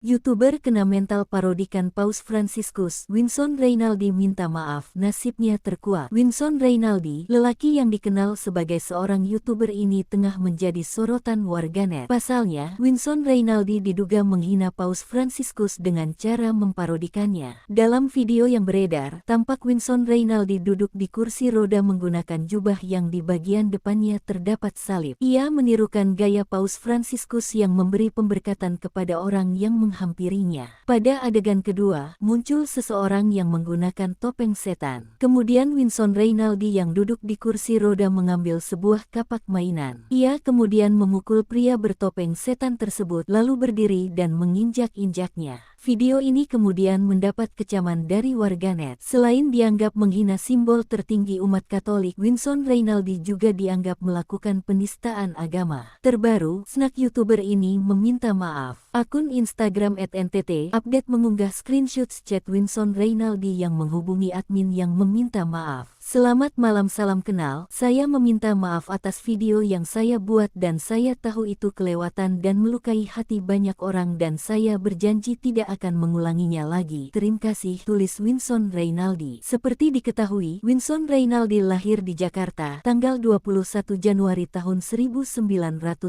YouTuber kena mental parodikan Paus Franciscus. Winston Reynaldi minta maaf, nasibnya terkuak. Winston Reynaldi, lelaki yang dikenal sebagai seorang YouTuber ini tengah menjadi sorotan warganet. Pasalnya, Winston Reynaldi diduga menghina Paus Franciscus dengan cara memparodikannya. Dalam video yang beredar, tampak Winston Reynaldi duduk di kursi roda menggunakan jubah yang di bagian depannya terdapat salib. Ia menirukan gaya Paus Franciscus yang memberi pemberkatan kepada orang yang menghampirinya. Pada adegan kedua, muncul seseorang yang menggunakan topeng setan. Kemudian Winston Reynaldi yang duduk di kursi roda mengambil sebuah kapak mainan. Ia kemudian memukul pria bertopeng setan tersebut lalu berdiri dan menginjak-injaknya. Video ini kemudian mendapat kecaman dari warganet. Selain dianggap menghina simbol tertinggi umat Katolik, Winston Reynaldi juga dianggap melakukan penistaan agama. Terbaru, snack YouTuber ini meminta maaf. Akun Instagram @ntt update mengunggah screenshot chat Winston Reynaldi yang menghubungi admin yang meminta maaf. Selamat malam, salam kenal, saya meminta maaf atas video yang saya buat dan saya tahu itu kelewatan dan melukai hati banyak orang dan saya berjanji tidak akan mengulanginya lagi. Terima kasih, tulis Winston Reynaldi. Seperti diketahui, Winston Reynaldi lahir di Jakarta, tanggal 21 Januari tahun 1996.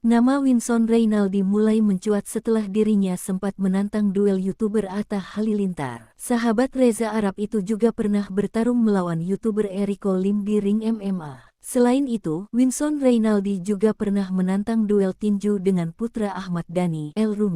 Nama Winston Reynaldi mulai mencuat setelah dirinya sempat menantang duel YouTuber Atta Halilintar. Sahabat Reza Arab itu juga pernah bertarung melawan YouTuber Eriko Lim di ring MMA. Selain itu, Winston Reynaldi juga pernah menantang duel tinju dengan putra Ahmad Dhani, El Rumi.